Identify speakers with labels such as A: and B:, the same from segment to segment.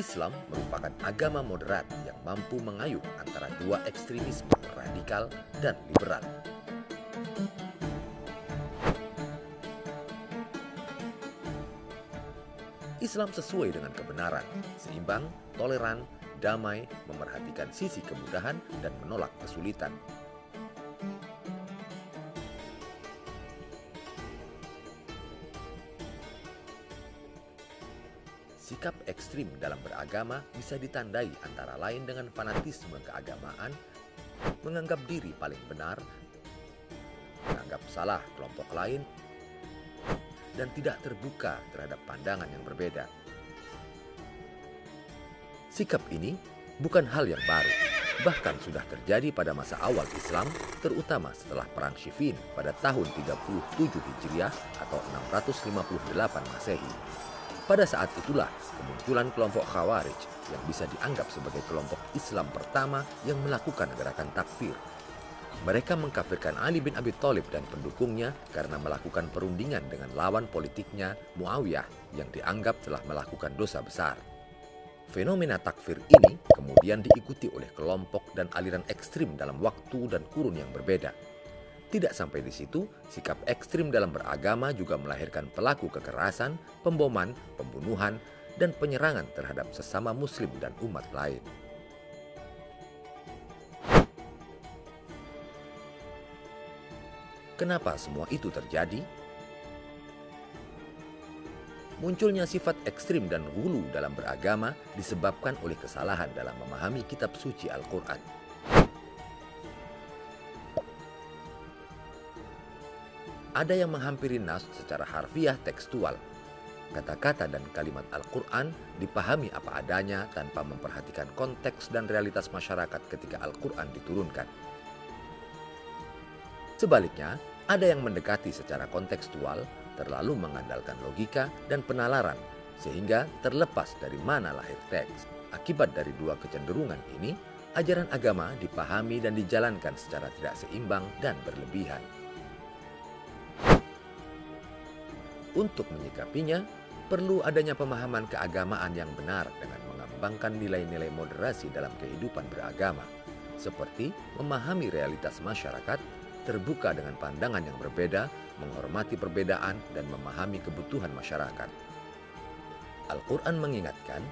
A: Islam merupakan agama moderat yang mampu mengayuh antara dua ekstremisme radikal dan liberal. Islam sesuai dengan kebenaran, seimbang, toleran, damai, memerhatikan sisi kemudahan, dan menolak kesulitan. Sikap ekstrim dalam beragama bisa ditandai antara lain dengan fanatisme keagamaan, menganggap diri paling benar, menganggap salah kelompok lain, dan tidak terbuka terhadap pandangan yang berbeda. Sikap ini bukan hal yang baru, bahkan sudah terjadi pada masa awal Islam, terutama setelah Perang Siffin pada tahun 37 Hijriah atau 658 Masehi. Pada saat itulah kemunculan kelompok Khawarij yang bisa dianggap sebagai kelompok Islam pertama yang melakukan gerakan takfir. Mereka mengkafirkan Ali bin Abi Thalib dan pendukungnya karena melakukan perundingan dengan lawan politiknya Muawiyah yang dianggap telah melakukan dosa besar. Fenomena takfir ini kemudian diikuti oleh kelompok dan aliran ekstrim dalam waktu dan kurun yang berbeda. Tidak sampai di situ, sikap ekstrim dalam beragama juga melahirkan pelaku kekerasan, pemboman, pembunuhan, dan penyerangan terhadap sesama muslim dan umat lain. Kenapa semua itu terjadi? Munculnya sifat ekstrim dan ghulu dalam beragama disebabkan oleh kesalahan dalam memahami kitab suci Al-Quran. Ada yang menghampiri nas secara harfiah tekstual. Kata-kata dan kalimat Al-Quran dipahami apa adanya tanpa memperhatikan konteks dan realitas masyarakat ketika Al-Quran diturunkan. Sebaliknya, ada yang mendekati secara kontekstual, terlalu mengandalkan logika dan penalaran, sehingga terlepas dari mana lahir teks. Akibat dari dua kecenderungan ini, ajaran agama dipahami dan dijalankan secara tidak seimbang dan berlebihan. Untuk menyikapinya, perlu adanya pemahaman keagamaan yang benar dengan mengembangkan nilai-nilai moderasi dalam kehidupan beragama, seperti memahami realitas masyarakat, terbuka dengan pandangan yang berbeda, menghormati perbedaan, dan memahami kebutuhan masyarakat. Al-Quran mengingatkan,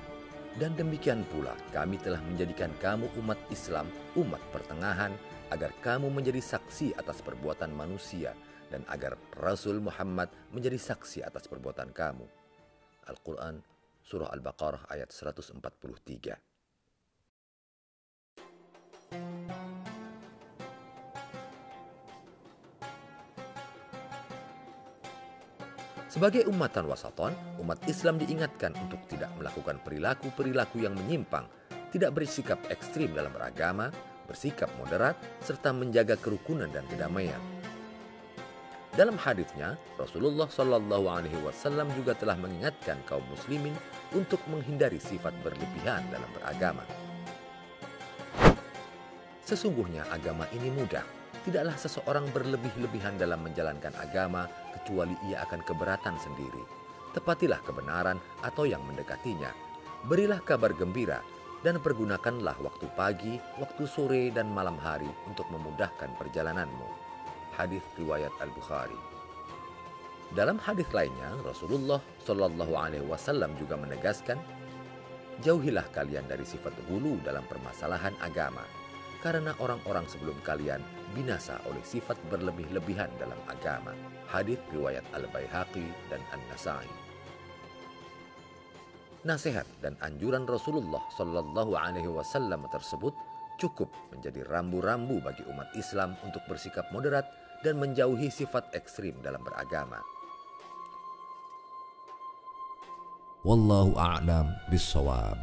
A: dan demikian pula kami telah menjadikan kamu umat Islam, umat pertengahan, agar kamu menjadi saksi atas perbuatan manusia, dan agar Rasul Muhammad menjadi saksi atas perbuatan kamu. Al-Quran, Surah Al-Baqarah ayat 143. Sebagai umatan wasaton, umat Islam diingatkan untuk tidak melakukan perilaku-perilaku yang menyimpang, tidak bersikap ekstrim dalam beragama, bersikap moderat, serta menjaga kerukunan dan kedamaian. Dalam hadisnya, Rasulullah SAW juga telah mengingatkan kaum muslimin untuk menghindari sifat berlebihan dalam beragama. Sesungguhnya agama ini mudah. Tidaklah seseorang berlebih-lebihan dalam menjalankan agama kecuali ia akan keberatan sendiri. Tepatilah kebenaran atau yang mendekatinya. Berilah kabar gembira dan pergunakanlah waktu pagi, waktu sore, dan malam hari untuk memudahkan perjalananmu. Hadis riwayat Al-Bukhari. Dalam hadis lainnya, Rasulullah SAW juga menegaskan, jauhilah kalian dari sifat ghulu dalam permasalahan agama, karena orang-orang sebelum kalian binasa oleh sifat berlebih-lebihan dalam agama. Hadis riwayat Al-Baihaqi dan An-Nasai. Nasihat dan anjuran Rasulullah SAW tersebut cukup menjadi rambu-rambu bagi umat Islam untuk bersikap moderat dan menjauhi sifat ekstrim dalam beragama.
B: Wallahu a'lam bishawab.